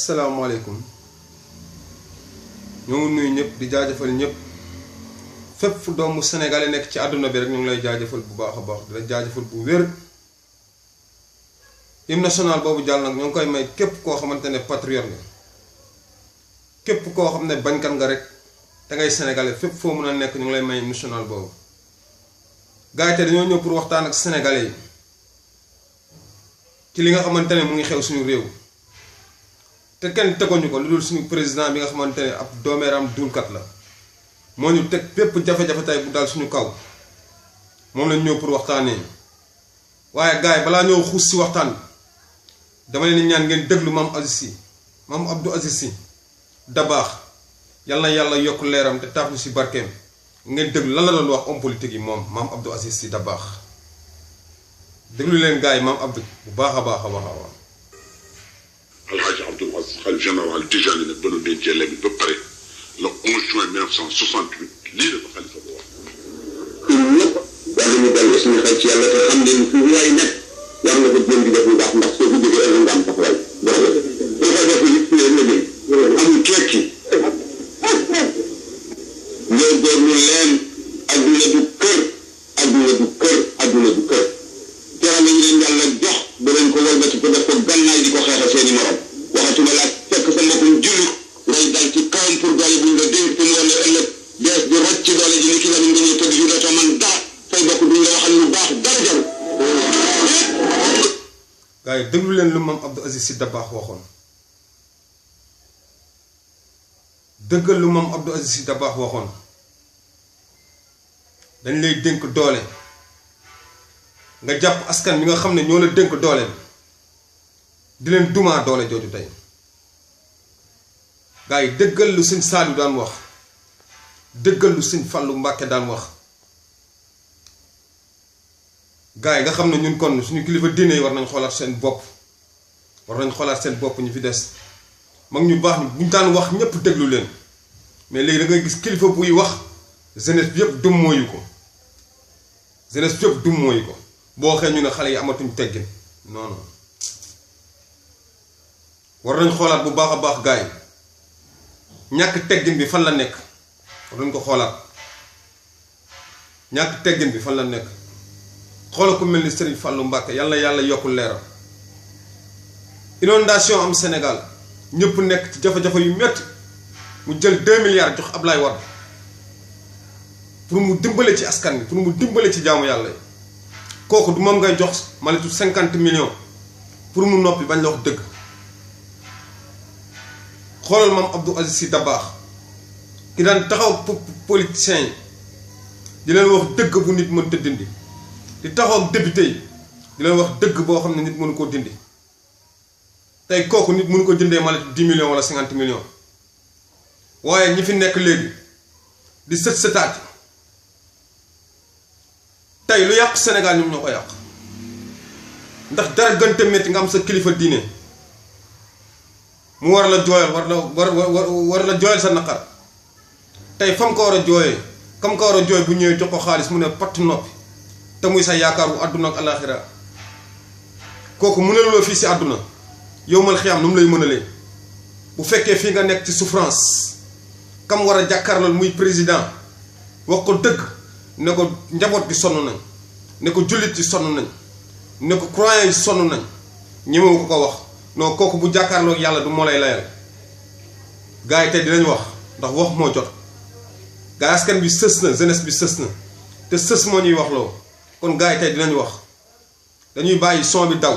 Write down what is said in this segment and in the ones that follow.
asalaamaaleykum ñoo ngi nuyu ñëpp di jaajëfal ñëpp fépp fu doomu sénégalais nekk ci àdduna bi rek ñu ngi lay jaajëfal bu baax a baax di la jaajëfal bu wér. hymne national boobu jàll nag ñoo ngi koy may képp koo xamante ne patriote nga képp koo xam ne bañkat nga rek da ngay sénégalais fépp foo mën a nekk ñu ngi lay may hymne national boobu. gars yi te dañoo ñëw pour waxtaan ak sénégalais yi ci li nga xamante ne mu ngi xew suñu réew. te kenn teguñu ko lu dul suñu président bi nga xamante ne ab doomeeram duulkat la moo ñu teg bépp jafe-jafe tey bu daal suñu kaw moom lañ ñëw pour waxtaanee waaye gars yi balaa ñëw xuus si waxtaan dama leen ñaan ngeen déglu maam Aziz Sy maam Abdou Aziz Sy Dabakh yal na yàlla yokk leeram te taaf ñu si barkeem ngeen déglu lan la doon wax homme politique yi moom maam Abdou Aziz Sy Dabakh déglu leen gars yi maam Abdou bu baax a baax a baax a baax. Alhaji Abdoul Aziz xalif général Tijani nag ba nu dencee léegi ba pare le 11 juin 1968 lii la ko xalifa ba wax. ñun ñëpp war nañu dellu suñu xel ci yàlla te xam ne fu waay nekk war nga ko jëm di def lu baax ndax soo ko jógee ëllëg nga am taxawaay. boo ko def it fii la jëm amul tekki góorgóorlu leen adduna du kër adduna du kër adduna du kër teral nañu leen yàlla jox ba leen ko walbati ko def ko gannaay di ko xeexal seeni morom waxatuma laa fekk sa mbokkum jullit ngay dal ci kawam pour doole buñ la dénk te mu wala ëllëg dees di rocc ci doole ji ni ki nga nga ñëw tëdd yu dootoo man dara say bokk duñ la waxal lu baax dara jaru. gars yi déglu leen lu maam Abdou Aziz Sy Dabakh waxoon dëggal lu maam Abdou Aziz Sy Dabakh waxoon dañ lay dénk doole nga jàpp askan bi nga xam ne ñoo la dénk doole di leen dumaa doole jooju tey gars yi dëggal lu sëñ Saliou daan wax dëggal lu sëñ Fallou Mbàkke daan wax gars yi nga xam ne ñun kon suñu kilifa diine yi war nañ xoolaat seen bopp ñu fi des mag ñu baax ñu buñ daan wax ñëpp déglu leen mais léegi da ngay gis kilifa buy wax jeunesse bi yëpp dum mooyu ko jeunesse bi yëpp dum mooyu ko boo waxee ñu ne xale yi amatuñ teggin non non war nañ xoolaat bu baax a baax gars yi ñàkk teggin bi fan la nekk war nañ ko xoolaat ñàkk teggin bi fan la nekk xoola ku mel ni Serigne Fallou Mbacke yàlla na yàlla yokkul leeram inondation am Sénégal ñëpp nekk ci jafe-jafe yu métti mu jël 2 milliards jox Ablaye Wade pour mu dimbale ci askan bi pour mu dimbale ci jaamu yàlla yi kooku du moom ngay jox malitu 50 millions pour mu noppi bañ la wax dëgg xoolal maam Abdou Aziz Sy Dabakh ki daan taxaw politiciens yi di leen wax dëgg bu nit mënta dindi di taxaw ak député yi di leen wax dëgg boo xam ne nit mënu koo dindi tey kooku nit mënu ko jëndee malitu 10 millions wala 50 millions waaye ñi fi nekk léegi di sët sëtaat tey lu yàq Sénégal ñoom ñoo ko yàq ndax dara gënte métti nga am sa kilifa diine mu war la jooyal war la jooyal sa naqar tey fam ko war a jooyee kam ko war a jooy bu ñëwee jox ko xaalis mu ne patt noppi te muy sa yaakaar wu àdduna ak alaaxira kooku mënaloo fii si àdduna yow mal xiyaam nu mu lay mënalee bu fekkee fii nga nekk ci souffrance kam war a jàkkaarlool muy président wax ko dëgg ne ko njaboot gi sonn nañ ne ko jullit yi sonn nañ ne ko croyant yi sonn nañ ñemewu ko wax non kooku bu jàkkaarloo ak yàlla du moo lay layal gars yi tey dinañ wax ndax wax moo jot gars yi askan bi sës na jeunesse bi sës na te sës moo ñuy wax loo kon gars yi tey dinañ wax dañuy bàyyi son bi daw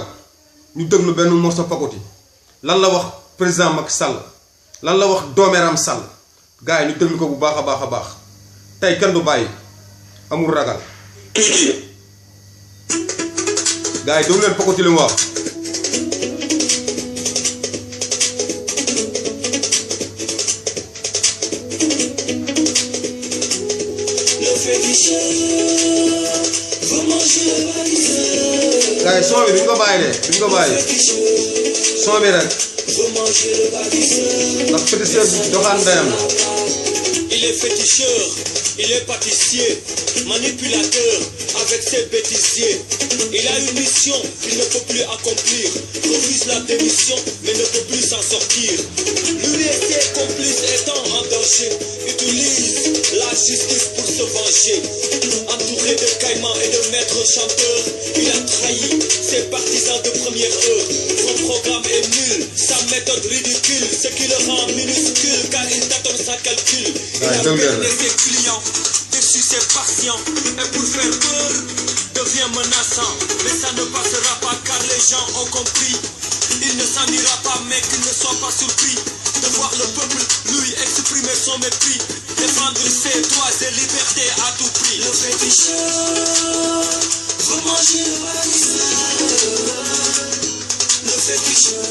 ñu déglu benn morceau pakoti lan la wax président Macky Sall lan la wax doomeeram Sall gars yi ñu déglu ko bu baax a baax a baax tey kenn du bàyyi amul ragal gars yi déglu leen pakoti li mu wax. gars yi son bi duñ ko bàyyi de duñ ko bàyyi son bi rek ndax pétition bi doxaan ndeyam la Il est féticheur, il est pâtissier, manipulateur avec ses bêtisiers. Il a une mission qu'il ne peut plus accomplir. Refuse la démission mais ne peut plus s'en sortir. Lui et ses complices étant en danger, utilise la justice pour se venger. Entouré de caïmans et de maîtres chanteurs, il a trahi ses partisans de première heure. Son programme est nul, sa méthode ridicule, ce qui le rend minuscule car il tâtonne sans calcul. Il a perdu ses clients, déçu ses patients, et pour faire peur, devient menaçant. Mais ça ne passera pas car les gens ont compris. Il ne s'en ira pas mais qu'il ne soit pas surpris de voir le peuple lui exprimer son mépris, défendre ses droits et libertés à tout prix. Le féticheur veut manger le bâtisseur. Le féticheur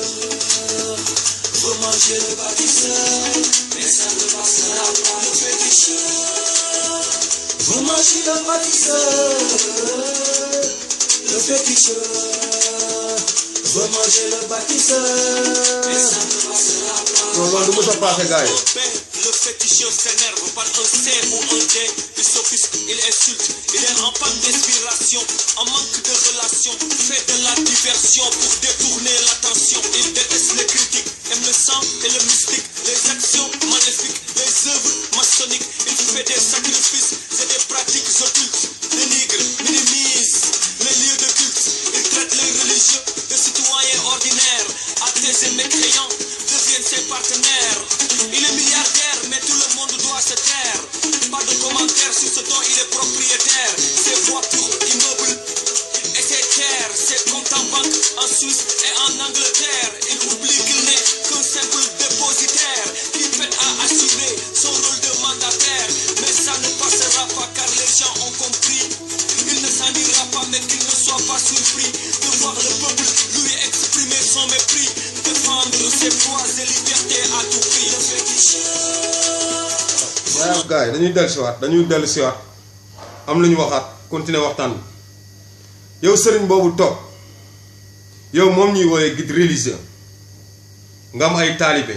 veut manger le bâtisseur, mais ça ne passera pas. Le féticheur veut manger le bâtisseur. Le féticheur veut manger le bâtisseur, mais ça ne passera pas. Le féticheur s'énerve par un C ou un D. Il s'offusque, il insulte, il est en panne d'inspiration, en manque de relation, fait de la diversion pour détourner l'attention. Il déteste les critiques, aime le sang et le mystique, les actions maléfiques, les œuvres maçonniques. Il fait des sacrifices et des pratiques occultes, dénigre, minimise les lieux de culte. Il traite les religieux de citoyens ordinaires, athées et mécréants deviennent ses partenaires. Il est milliardaire, mais tout le monde doit se taire. Pas de commentaires sur ce dont il est propriétaire. Ses voitures, immeubles et ses terres, ses comptes en banque en Suisse et en Angleterre. Il oublie qu'il n'est qu'un simple dépositaire qui peine à assurer son rôle de mandataire. Mais ça ne passera pas car les gens ont compris. Il ne s'en ira pas mais qu'il ne soit pas surpris de voir le peuple lui exprimer son mépris, défendre ses droits et libertés à tout prix. Le waaw gars yi dañuy dellu siwaat am lu ñu waxaat continuer waxtaan bi yow sëriñ boobu toog yow moom ñuy wooyee guide religieux nga am ay taalibe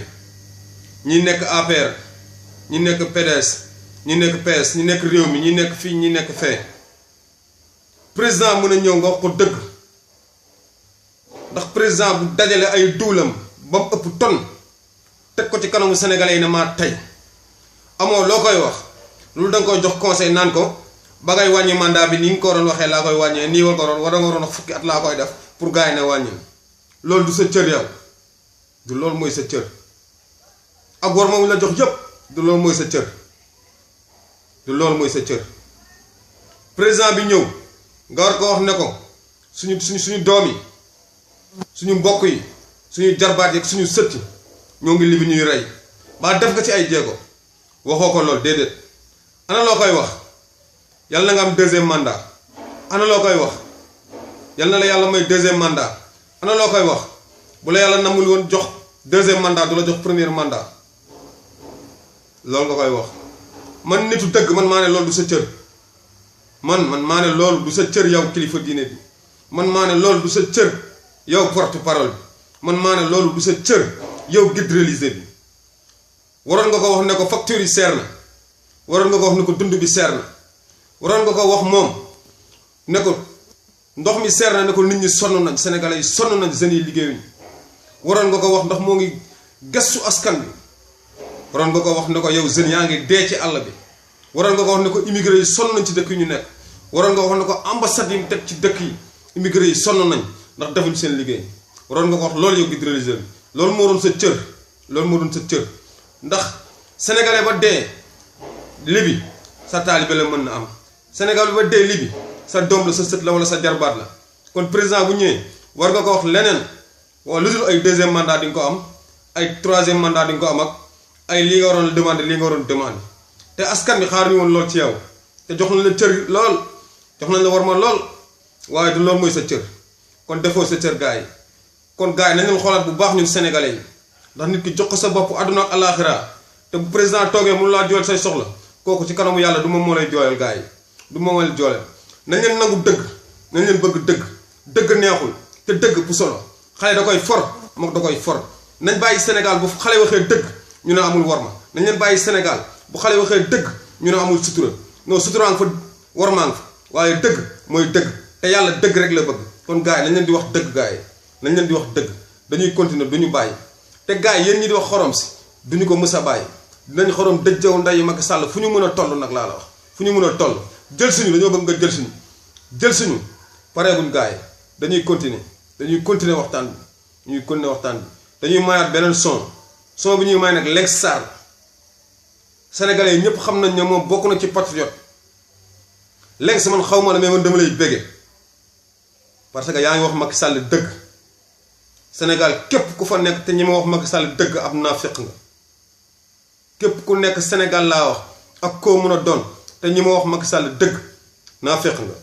ñi nekk APR ñi nekk PDS ñi nekk PS ñi nekk réew mi ñi nekk fii ñi nekk fee président mën a ñëw nga wax ko dëgg ndax président bu dajale ay duulam ba mu ëpp ton teg ko ci kanamu sénégalais yi ne maa tey amoo loo koy wax loolu da nga koy jox conseil naan ko ba ngay wàññi mandat bi ni nga ko waroon waxee laa koy wàññee nii war nga waroon wax fukki at laa koy def pour gars yi ne wàññi loolu du sa cër yow du loolu mooy sa cër ak war moom la jox yëpp du loolu mooy sa cër du loolu mooy sa cër président bi ñëw nga war ko wax ne ko suñu doom yi suñu mbokk yi suñu jarbaat yi ak suñu sët yi ñoo ngi libi ñuy rey ba def nga ci ay jéego waxoo ko lool déedéet ana loo koy wax yàlla na nga am deuxième mandat ana loo koy wax yàlla na la yàlla may deuxième mandat ana loo koy wax bu la yàlla namul woon jox deuxième mandat du la jox premier mandat loolu nga koy wax man nitu dëgg man maa ne loolu du sa cër man maa ne loolu du sa cër yow kilifa diine bi man maa ne loolu du sa cër yow porte parole bi man maa ne loolu du sa cër yow guide religieux bi waroon nga ko wax ne ko facture yi seer na waroon nga ko wax ne ko dund bi seer na waroon nga ko wax moom ne ko ndox mi seer na ne ko nit ñi sonn nañ sénégalais yi sonn nañ jeunes yi liggéeyuñ waroon nga ko wax ndax moo ngi gëstu askan bi waroon nga ko wax ne ko yow jeunes yaa ngi dee ci àll bi waroon nga ko wax ne ko immigré yi sonn nañ ci dëkk yi ñu nekk waroon nga ko wax ne ko ambassade yi mu teg ci dëkk yi immigré yi sonn nañ ndax defuñ seen liggéey waroon nga ko wax loolu yow guide religieux bi loolu moo doon sa cër loolu moo doon sa cër ndax sénégalais ba dee libi sa taalibe la mën na am sénégal ba dee libi sa doom la sa sët la wala sa jarbaat la kon président bu ñëwee war nga ko wax leneen waaw lu dul ay deuxième mandat di nga ko am ay troisième mandat di nga ko am ak ay lii nga waroon demandé lii nga waroon demandé te askan bi xaar ñu woon lool ci yow te jox nañ la cër lool jox nañ la war ma lool waaye du loolu mooy sa cër kon defoo sa cër gars yi kon gars yi nañ leen xoolaat bu baax ñun sénégalais yi ndax nit ki jox ko sa bopp àdduna ak alaxira te bu président toogee mënu laa jooyal say soxla kooku ci kanamu yàlla du moom moo lay jooyal gars yi du moom moo lay jooyal nañ leen nangu dëgg nañ leen bëgg dëgg neexul te dëgg bu solo xale da koy for moom da koy for nañ bàyyi Sénégal bu xale waxee dëgg ñu ne amul worma nañ leen bàyyi Sénégal bu xale waxee dëgg ñu ne amul sutura non sutura nga fa war maa nga fa waaye dëgg mooy dëgg te yàlla dëgg rek la bëgg kon gars yi nañ leen di wax dëgg gars yi nañ leen di wax dëgg dañuy continuer duñu bàyyi te gars yi yéen ñi di wax xorom si duñu ko mës a bàyyi dinañ xorom dëj jaw nday Macky Sall fu ñu mën a toll nag laa la wax fu ñu mën a toll jël suñu dañoo bëgg nga jël suñu pareeguñ gars yi dañuy continuer waxtaan bi dañuy mayaat beneen son bi ñuy may nag Lengs Sarr sénégalais yi ñëpp xam nañ ne moom bokk na ci patriote Lengs man xaw ma la mais man dama lay bége parce que yaa ngi wax Macky Sall dëgg Sénégal képp ku fa nekk te ñi ma wax Macky Sall dëgg ab naafeq nga képp ku nekk Sénégal laa wax ak koo mën a doon te ñi ma wax Macky Sall dëgg naafeq nga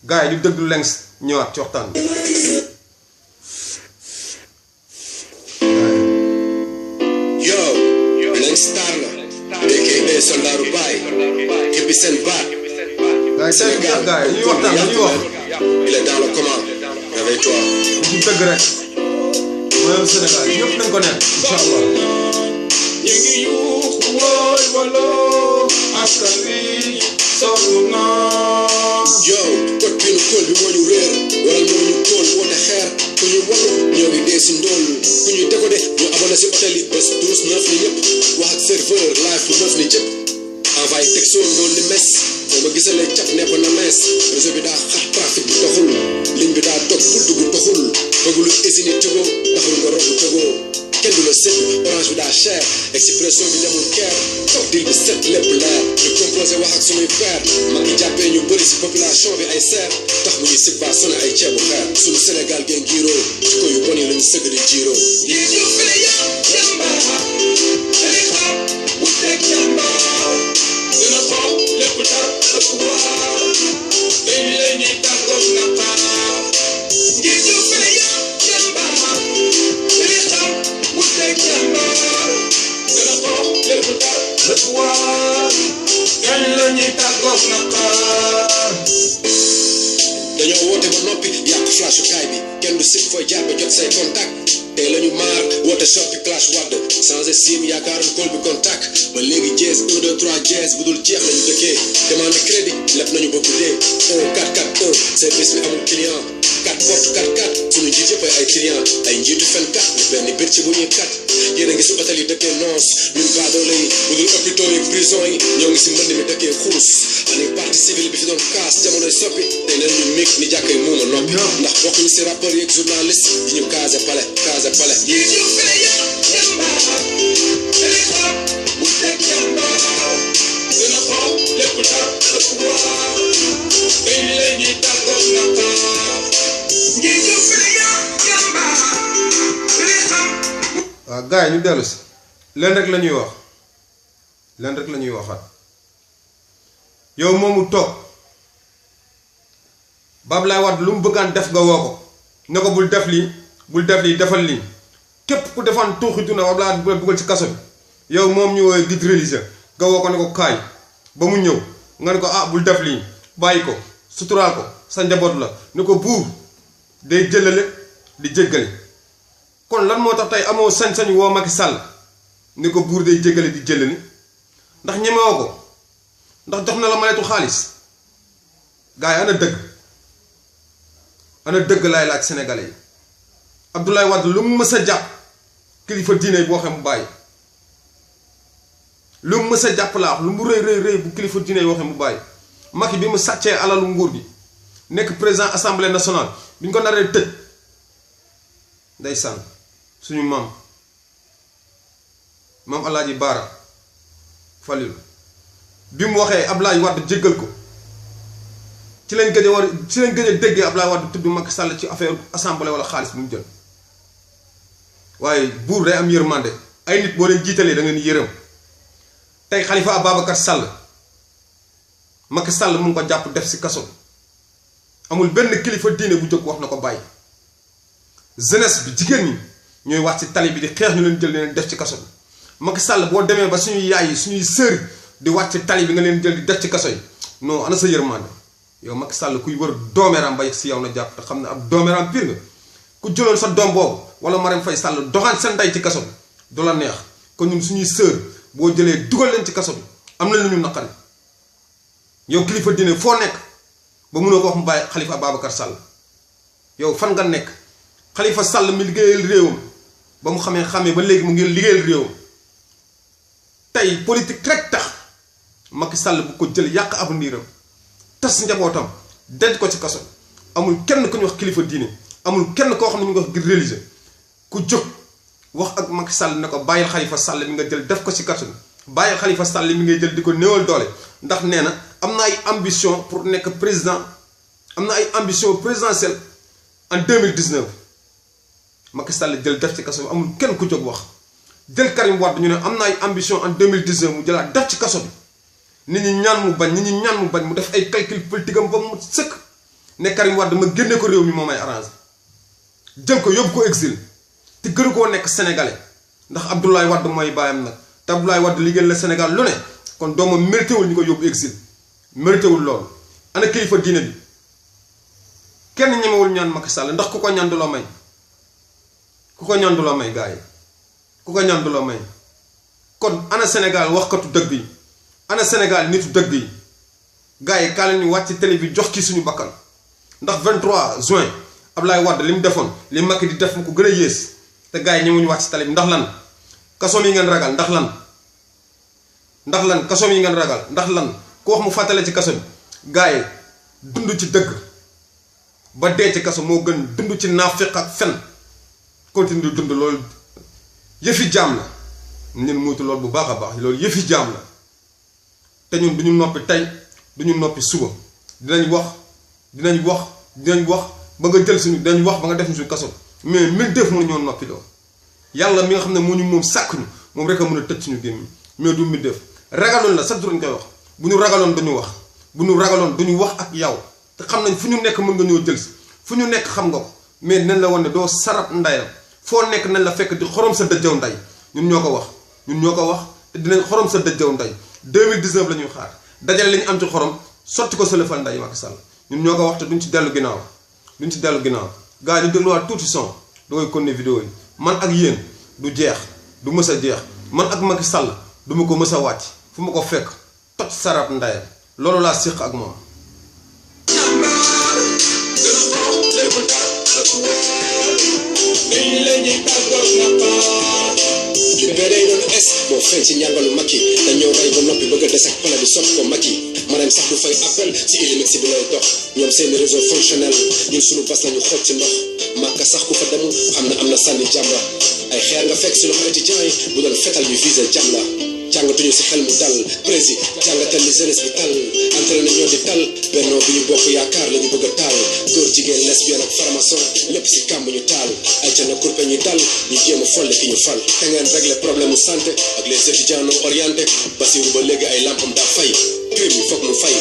gars yi di dëgg Lengs ñëwaat ci waxtaan bi. Lengs Sarr la aka soldaaru baay képp seen baat Sénégal ñuy waxtaan dañuy wax il est dans le comment réveille-toi du dëgg rek mooy Sénégal ñëpp nañ ko nekk incha allah ñu ngi yuuxu wooy walo askan wi sonn naa yow kot bi nu kóol bi moo ñu réer waral moo ñu kóol woote xeer ku ñu wallu ñoo ngi dee si ndóol ku ñuy décoder ñu abonné si hôtel yi bés 12 9 ni ñëpp wax ak serveur live bu 9 ni jëpp envoyé texto ndool ni mes boo ma gisalee cap nepp na mees réseau bi daa xat trafic bi doxul ligne bi daa dog bul dugg doxul bëgg lu usine Togo taxul nga romb Togo kenn du la sét orange bi daa cher expression bi demul keer toog dil bi set lépp leer ñu composé wax ak suñuy père mag ñi jàppee ñu bëri si population bi ay seer tax mu ñuy subventionné ay ceebu xeer suñu Sénégal geen giiroo ci ko yu bon yi lañu sëgg di jiiroo dina xaw lépp dara ëpp waar léegi la ñuy tàggoog naqaar ngir ñu fene yaa jàmbaar li xam wuteeg jàmbaar dina xaw lépp dara ëpp waar léegi la ñuy tàggoog naqaar dañoo woote ba noppi yàq flashukaay bi kenn du sit fooy jaar ba jot say contact tey la ñu maar woote soppi clash wadd changé sim yaakaaroon call bi contact ba léegi jees 1 2 3 jees bu dul jeex lañu dëkkee demande crédit lépp nañu ba guddee 1 4 4 1 service bi amul client 4 porte 4 4 suñu njiit yëpp ay client ay njiitu fen 4 ñu benn bir ci bu ñuy 4 yéen a ngi si hôtel yi dëkkee noos ñun baadoole yi bu dul hôpitaux yi prison yi ñoo ngi si mbënd mi dëkkee xuus ani partie civile bi fi doon kaas jamonoy soppi tey leen ñu mig ni jàkkay muuma noppi ndax bokkuñu si rappeurs yeeg journaliste yi ñu casé pale ngir ñu fene yaa jàmbaar li xam wuteeg jàmbaar dina xaw lépp dara ëpp waar léegi la ñuy tàggoog naqaar ngir ñu fene yaa jàmbaar li xam. waaw gars yi ñu dellu si leen rek la ñuy waxaat yow moomu toog Abdoulaye Wade lu mu bëggaan def nga woo ko ne ko bul def lii defal lii képp ku defaan tuuxi duna Abdoulaye Wade bu la dugal ci kaso bi yow moom ñu woowee guide religieux nga woo ko ne ko kaay ba mu ñëw nga ne ko ah bul def lii bàyyi ko suturaal ko sa njaboot la ne ko buur day jëlale di jéggale kon lan moo tax tey amoo sañ-sañ woo Macky Sall ne ko buur day jéggale di jëlale ndax ñemewoo ko ndax jox na la maletu xaalis gars yi ana dëgg laay laaj sénégalais yi Abdoulaye Wade lu mu mës a jàpp kilifa diine boo xam mu bàyyi lu mu mës a jàpp laa wax lu mu rëy bu kilifa diine boo xam mu bàyyi Macky bi mu sàccee alalu nguur gi nekk président assemblée nationale bi ñu ko naree tëj ndeysaan suñu maam Alaaji Baara Falil bi mu waxee Abdoulaye Wade jéggal ko ci lañ gëj a déggee Abdoulaye Wade tudd Macky Sall ci affaire assemblée wala xaalis bu mu jël waaye buur day am yërmande ay nit boo leen jiitalee da ngeen yërëm tey Khalifa Ababacar Sall Macky Sall mu ngi ko jàpp def si kaso amul benn kilifa diine bu jóg wax na ko bàyyi jeunesse bi jigéen ñi ñooy wax ci tali bi di xeex ñu leen jël leen def ci kaso bi Macky Sall boo demee ba suñuy yaay yi suñuy sœur di wàcc ci tali bi nga leen jël di def ci kaso yi non ana sa yërmande yow Macky Sall kuy wër doomeram ba yegg si yow na jàpp te xam ne ab doomeram pire nga ku jëloon sa doom boobu wala Marème Faye Sall doxaan seen ndey ci kaso bi du la neex kon ñun suñuy sœur boo jëlee dugal leen ci kaso bi am na lu ñu naqari yow kilifa diine foo nekk ba mënoo ko wax mu bàyyi Khalifa Ababacar Sall yow fan nga nekk Khalifa Sall mi liggéeyal réewam ba mu xamee ba léegi mu ngi liggéeyal réewam tey politique rek tax Macky Sall bu ko jël yàq avenir am tas njabootam denc ko ci kaso amul kenn ku ñu wax kilifa diine amul kenn koo xam ne ñu ngi wax ngir religieux ku jóg wax ak Macky Sall ne ko bàyyil Khalifa Sall mi nga jël def ko ci kaso bàyyil Khalifa Sall mi ngay jël di ko néewal doole ndax nee na am na ay ambition pour nekk président am na ay ambition présidentielle en 2019 Macky Sall jël def ci kaso bi amul kenn ku jóg wax jël Karim Wade ñu ne am na ay ambition en 2019 mu jëlaat def ci kaso bi nit ñi ñaan mu bañ mu def ay calcul politique am ba mu sëkk ne Karim Wade ma génne ko réew mi moo may arrangé jël ko yóbbu ko exil te gënu koo nekk sénégalais ndax Abdoulaye Wade mooy baayam nag te Abdoulaye Wade liggéeyal la Sénégal lu ne kon doomam mérité wul ñu ko yóbbu exil mérité wul loolu. ana kilifa diine bi kenn ñemewul ñaan Macky Sall ndax ku ko ñaan du la may ku ko ñaan du la may gars yi ku ko ñaan du la may kon ana Sénégal waxkatu dëgg yi ana Sénégal nitu dëgg yi gars yi kaa leen ñu wàcc télé bi jox ci suñu bakkan ndax 23 juin Abdoulaye Wade li mu defoon li Macky di def mu ko gën a yées te gars yi ñëwuñu wàcc télé bi ndax lan kasoom yi ngeen ragal ndax lan kasoom yi ngeen ragal ndax lan ku wax mu fàttale ci kaso bi gars yi dund ci dëgg ba dee ci kaso moo gën dund ci naafiq ak fen continue di dund loolu yëfi jaam la ñun muytu loolu bu baax a baax loolu yëfi jaam la te ñun duñu noppi tey duñu noppi suba dinañ wax ba nga jël suñu dinañ wax ba nga def suñu kaso mais mil def mënu ñoo noppi loo yàlla mi nga xam ne moo ñu moom sàkk ñu moom rek a mën a tëj suñu gémmiñ mais du mil def ragaloon la sax duñ koy wax bu ñu ragaloon duñu wax bu ñu ragaloon duñu wax ak yow te xam nañ fu ñu nekk mën nga ñoo jël si fu ñu nekk xam nga ko mais nañ la wan ne doo sarab ndayam foo nekk nañ la fekk di xorom sa dëjjaw nday ñun ñoo ko wax te dinañ xorom sa dëjjaw nday 2019 la ñuy xaar dajale li ñu am ci xorom sotti ko sëlëfal nday Macky Sall ñun ñoo ko wax te duñ ci dellu ginnaaw gars yi ñu dégluwaat tuuti son da koy konne vidéo yi man ak yéen du jeex du mës a jeex man ak Macky Sall du ma ko mës a wàcc fu ma ko fekk toj sarab ndayam loolu laa séq ak moom libéré doon es moo feeñ ci njàngalu Macky dañoo rey ba noppi bëgg a des ak pale bi sotti ko Macky maanaam sax du fay appel si ilimix bi lay dox ñoom seeni réseau fonctionnel ñun suñu bas lañu xooj ci ndox Makka sax ku fa demul xam ne am na sànni jàmba ay xeer nga fekk si loxo étudiant yi bu doon fetal ñu visé jàmm la jàngatuñu si xel mu dal président jàngatal li jeunesse bi tal entraîné ñoo di tal bennoo bi ñu bokk yaakaar la ñu bëgg a taal góor jigéen lesbienne ak formation lépp si kàmb ñu taal ay ca na kurpe ñu dal ñu jéem a folle ki ñu fal te ngeen régler problème mu santé ak les étudiants non orientés Bassirou ba léegi ay lampam daa fay crime yi foog mu fay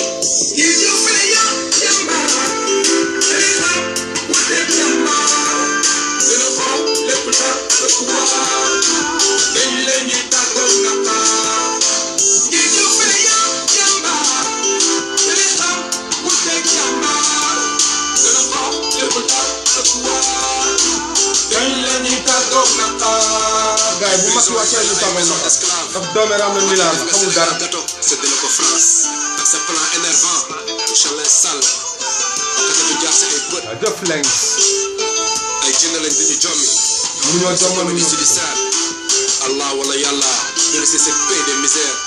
gaay bu Macky wàccee ñu tàmbali na ndax doomeeraam la milaan la xamul dara séddale ko France ak sa plan énervant Chalin Sall akatatu jaar sa ay bët waaw jëf leng ay jënd lañ duñu jommi mu ñoo jommal ñu si di saar Allah wala yàlla de laisser cette paix des misères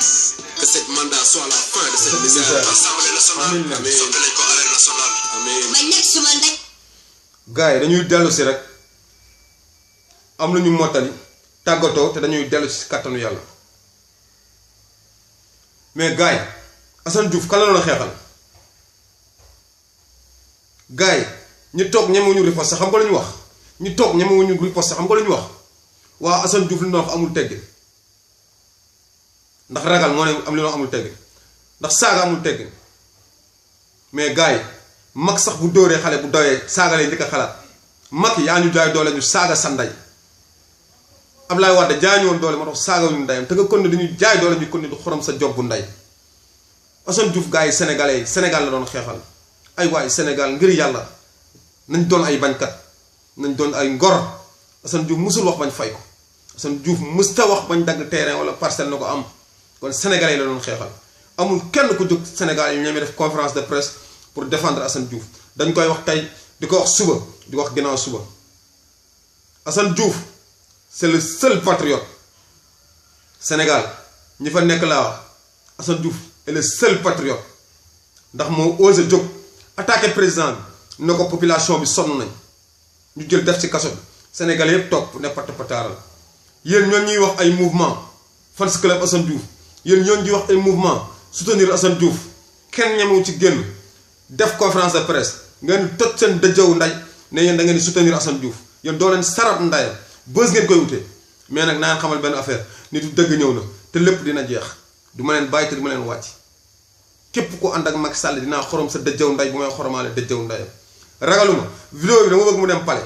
que cette mandat soit la fin de cette misère Assemblée nationale amiin soppale ko arène nationale amiin gaay dañuy dellu si rek am nañu mottali tàggatoo te dañuy dellu si kattanu yàlla mais gaay Assane Diouf kan la doon xeexal gaay ñi toog ñemewuñu riposte xam nga lu ñu wax ñi toog ñemewuñu riposte xam nga lu ñu wax waa Assane Diouf li ñu wax amul tegg ndax ragal moo ne am li ñu wax amul tegg ndax saaga amul tegg mais gaay mag sax bu dóoree xale bu dawee saaga lay njëkk a xalaat mag yaa ñu jaay doole ñu saaga sa ndey Abdoulaye Wade jaay ñu woon doole moo tax saaga ñu ndeyam te nga kon ne dañuy jaay doole ñu kon ne du xorom sa job bu ndey Assane Diouf gars yi sénégalais yi Sénégal la doon xeexal ay waay Sénégal ngir yàlla nañ doon ay bañkat nañ doon ay ngor Assane Diouf musul wax bañ fay ko Assane Diouf musta wax bañ dagg terrain wala parcelle na ko am kon sénégalais yi la doon xeexal amul kenn ku jóg Sénégal yi ñeme def conférence de presse pour défendre Assane Diouf dañ koy wax tey di ko wax suba di ko wax ginnaaw suba Assane Diouf c'est le seul patriote Sénégal ñi fa nekk laa wax Assane Diouf est le seul patriote ndax moo osé jóg attaqué président bi ne ko population bi sonn nañ ñu jël def ci kaso bi Sénégal yëpp toog ne pat pataaral yéen ñoo ñuy wax ay mouvement fans club Assane Diouf yéen ñoo ñuy wax ay mouvement soutenir Assane Diouf kenn ñemewu ci génn def conférence de presse ngeen toj seen dëjëw nday ne yéen da ngeen di soutenir Assane Diouf yéen doo leen sarat ndayam bës ngeen koy wutee mais nag naa leen xamal benn affaire nit du dëgg ñëw na te lépp dina jeex du ma leen bàyyi te du ma leen wàcc képp ko ànd ak Macky Sall dinaa xorom sa dëjëw nday bu may xoromaale dëjëw ndayam ragaluma vidéo bi dama bëgg mu dem pale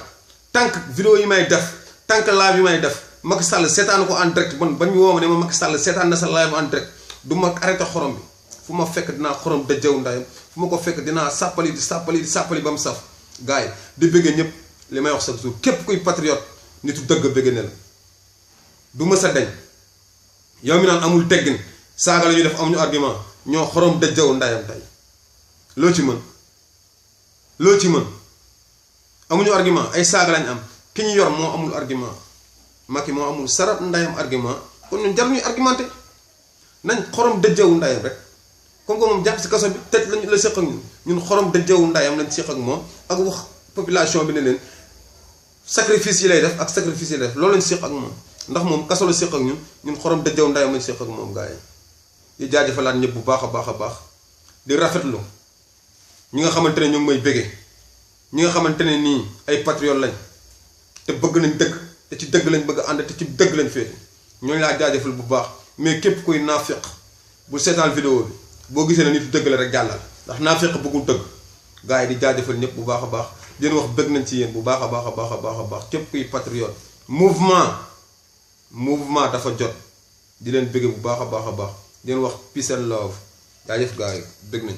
tant que vidéo yi may def tant que live yi may def Macky Sall seetaan ko en direct bon bañ woo ma ne ma Macky Sall seetaan na sa live en direct du ma arrêté xorom bi fu ma fekk dinaa xorom dëjëw ndayam fu ma ko fekk dinaa sàppali di sàppali ba mu saf gars yi di bëggee ñëpp li may wax chaque jour képp kuy patriote nitu dëgg bëgg ne la du ma sa deñ yow mi naan amul teggin saaga la ñuy def amuñu argument ñoo xorom dëjëw ndayam tey loo ci mën loo ci mën amuñu argument ay saaga lañ am ki ñu yor moo amul argument Macky moo amul sarat ndayam argument kon ñun jar ñuy argumenté nañ xorom dëjëw ndayam rek comme que moom jàpp si kaso bi tëj lañ la séq ak ñun xorom dëjëw ndayam lañ séq ak moom ak wax population bi ne leen sacrifice yi lay def ak sacrifice yi lay def loolu lañ séq ak moom ndax moom kaso la séq ak ñun xorom dëjëw ndayam lañ séq ak moom gars yi di jaajëfalaat ñëpp bu baax a baax a baax di rafetlu ñi nga xamante ne ñu ngi may bëggee ñi nga xamante ne nii ay patriote lañ te bëgg nañ dëgg te ci dëgg lañ bëgg a ànd te ci dëgg lañ féete ñooñu laa jaajëfal bu baax mais képp kuy naafiq bu seetaan vidéo bi boo gisee ne nit dëgg la rek jàllal ndax naafiq bëggul dëgg gars yi di jaajëfal ñëpp bu baax a baax di leen wax bëgg nañ ci yéen bu baax a baax a baax a baax a baax képp kuy patriote mouvement dafa jot di leen bëgge bu baax a baax a baax di leen wax peace and love jaajëf gars yi bëgg nañ